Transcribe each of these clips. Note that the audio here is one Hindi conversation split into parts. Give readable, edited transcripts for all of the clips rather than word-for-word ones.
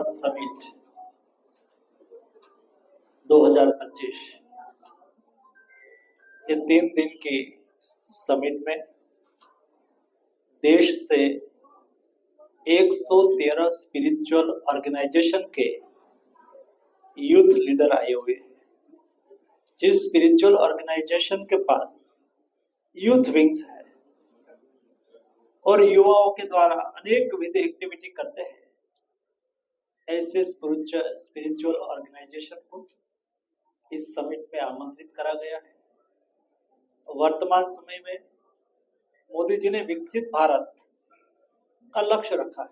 भारत समिट 2025 ये 3 दिन की समिट में देश से 113 स्पिरिचुअल ऑर्गेनाइजेशन के यूथ लीडर आए हुए हैं। जिस स्पिरिचुअल ऑर्गेनाइजेशन के पास यूथ विंग्स है और युवाओं के द्वारा अनेक विविध एक्टिविटी करते हैं, ऐसे स्पिरिचुअल ऑर्गेनाइजेशन को इस समिट में आमंत्रित करा गया है। वर्तमान समय में मोदी जी ने विकसित भारत का लक्ष्य रखा है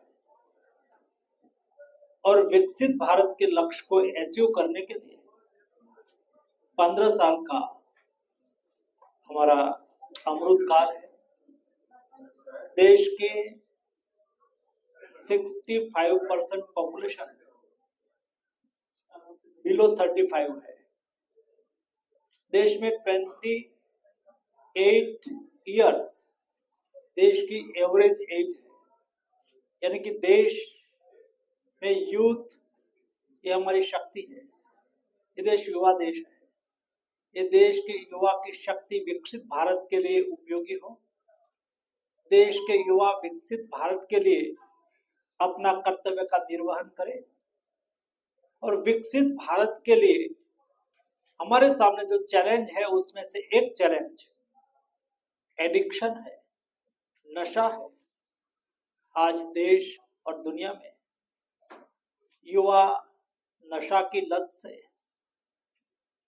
और विकसित भारत के लक्ष्य को अचीव करने के लिए 15 साल का हमारा अमृत काल है। देश के 65% पॉपुलेशन बिलो 35 है। देश में 28 इयर्स देश की एवरेज एज है, यानी कि देश में यूथ ये हमारी शक्ति है। ये देश युवा देश है। ये देश के युवा की शक्ति विकसित भारत के लिए उपयोगी हो। देश के युवा विकसित भारत के लिए अपना कर्तव्य का निर्वहन करें और विकसित भारत के लिए हमारे सामने जो चैलेंज है उसमें से एक चैलेंज एडिक्शन है, नशा है। आज देश और दुनिया में युवा नशा की लत से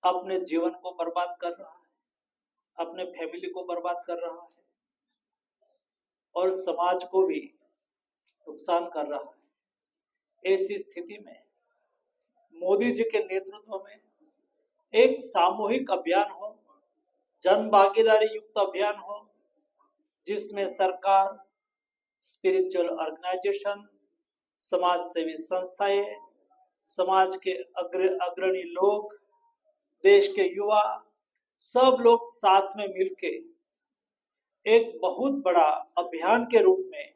अपने जीवन को बर्बाद कर रहा है, अपने फैमिली को बर्बाद कर रहा है और समाज को भी नुकसान कर रहा है। ऐसी स्थिति में मोदी जी के नेतृत्व में एक सामूहिक अभियान हो, जन भागीदारी युक्त अभियान हो, जिसमें सरकार, स्पिरिचुअल ऑर्गेनाइजेशन, समाज सेवी संस्थाएं, समाज के अग्रणी लोग, देश के युवा, सब लोग साथ में मिलके एक बहुत बड़ा अभियान के रूप में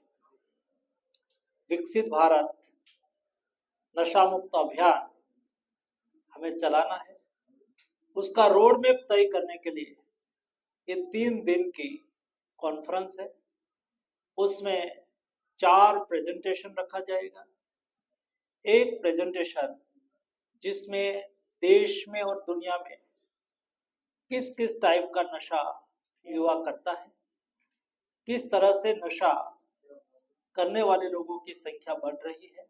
विकसित भारत नशा मुक्त अभियान हमें चलाना है। उसका रोड मैप तय करने के लिए ये 3 दिन की कॉन्फ्रेंस है। उसमें 4 प्रेजेंटेशन रखा जाएगा। एक प्रेजेंटेशन जिसमें देश में और दुनिया में किस किस टाइप का नशा युवा करता है, किस तरह से नशा करने वाले लोगों की संख्या बढ़ रही है,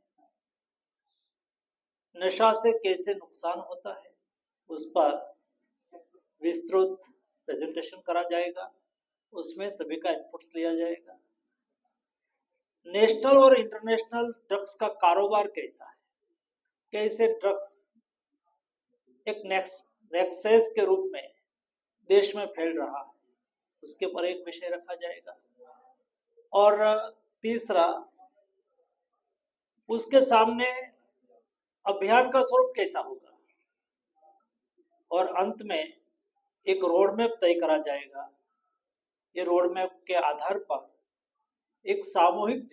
नशा से कैसे नुकसान होता है, उस पर विस्तृत प्रेजेंटेशन करा जाएगा। उसमें सभी का इनपुट्स लिया जाएगा। नेशनल और इंटरनेशनल ड्रग्स का कारोबार कैसा है, कैसे ड्रग्स एक नेक्सस के रूप में देश में फैल रहा है, उसके पर एक विषय रखा जाएगा। और तीसरा, उसके सामने अभियान का स्वरूप कैसा होगा और अंत में एक रोड मैप तय करा जाएगा। ये रोड मैप के आधार पर एक सामूहिक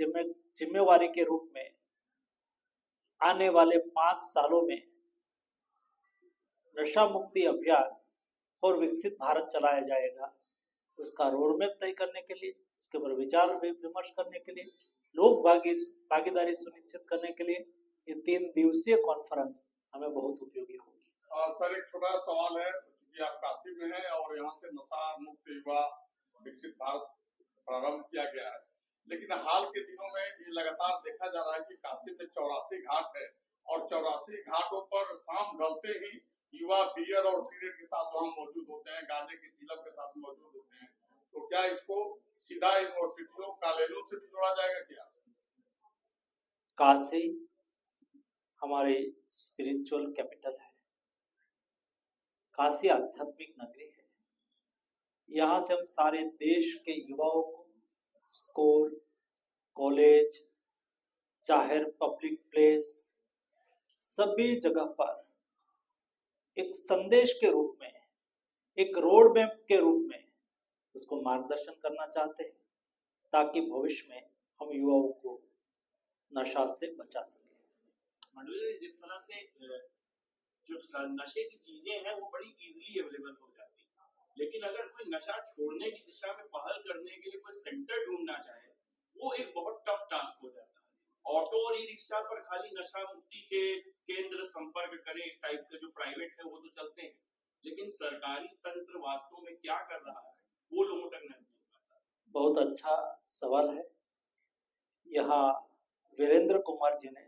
जिम्मेवारी के रूप में आने वाले 5 सालों में नशा मुक्ति अभियान और विकसित भारत चलाया जाएगा। उसका रोड मैप तय करने के लिए, उसके ऊपर विचार विमर्श करने के लिए, लोग भागीदारी सुनिश्चित करने के लिए ये 3 दिवसीय कॉन्फ्रेंस हमें बहुत उपयोगी होगी। सर, एक छोटा सवाल है कि आप काशी में हैं और यहाँ से नशा मुक्त युवा विकसित भारत प्रारंभ किया गया है, लेकिन हाल के दिनों में ये लगातार देखा जा रहा है कि काशी में 84 घाट है और 84 घाटों पर शाम ढलते ही युवा बियर और सिगरेट के साथ वहाँ मौजूद होते हैं, गांजे की चिलम के साथ मौजूद होते हैं। तो क्या इसको सीधा यूनिवर्सिटियों, कॉलेजों से भी जोड़ा जाएगा क्या? काशी हमारी स्पिरिचुअल कैपिटल है। काशी आध्यात्मिक नगरी है। यहाँ से हम सारे देश के युवाओं को स्कूल, कॉलेज, जाहिर पब्लिक प्लेस, सभी जगह पर एक संदेश के रूप में, एक रोड मैप के रूप में उसको मार्गदर्शन करना चाहते हैं, ताकि भविष्य में हम युवाओं को नशा से बचा सकें। जिस तरह से जो नशे की चीजें हैं वो बड़ी इजीली अवेलेबल हो जाती है, लेकिन अगर कोई नशा छोड़ने की दिशा में पहल करने के लिए कोई सेंटर ढूंढना चाहे, वो एक बहुत टफ टास्क हो जाता है। ऑटो और ई रिक्शा पर खाली नशा मुक्ति के केंद्र संपर्क करें टाइप के जो प्राइवेट है वो तो चलते हैं, लेकिन सरकारी तंत्र वास्तव में क्या कर रहा है वो लोगों तक नहीं पहुंच पाता। बहुत अच्छा सवाल है। यहाँ वीरेंद्र कुमार जी ने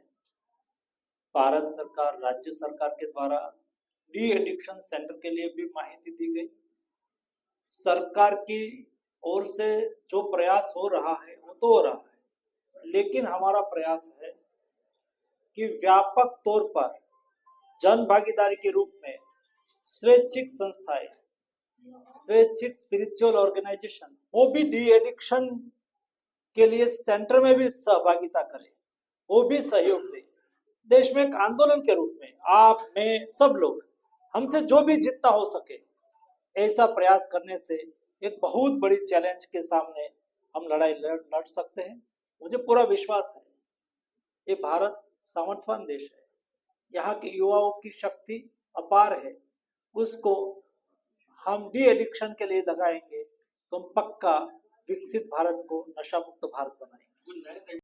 भारत सरकार, राज्य सरकार के द्वारा डी एडिक्शन सेंटर के लिए भी माहिती दी गई। सरकार की ओर से जो प्रयास हो रहा है वो तो हो रहा है, लेकिन हमारा प्रयास है कि व्यापक तौर पर जन भागीदारी के रूप में स्वैच्छिक संस्थाएं, स्वैच्छिक स्पिरिचुअल ऑर्गेनाइजेशन वो भी डी एडिक्शन के लिए सेंटर में भी सहभागिता करें, वो भी सहयोग दें। देश में एक आंदोलन के रूप में आप, मैं, सब लोग हमसे जो भी जितना हो सके ऐसा प्रयास करने से एक बहुत बड़ी चैलेंज के सामने हम लड़ाई लड़ सकते हैं। मुझे पूरा विश्वास है ये भारत सामर्थ्यवान देश है, यहाँ के युवाओं की शक्ति अपार है, उसको हम डी एडिक्शन के लिए लगाएंगे तो हम पक्का विकसित भारत को नशा मुक्त भारत बनाएंगे।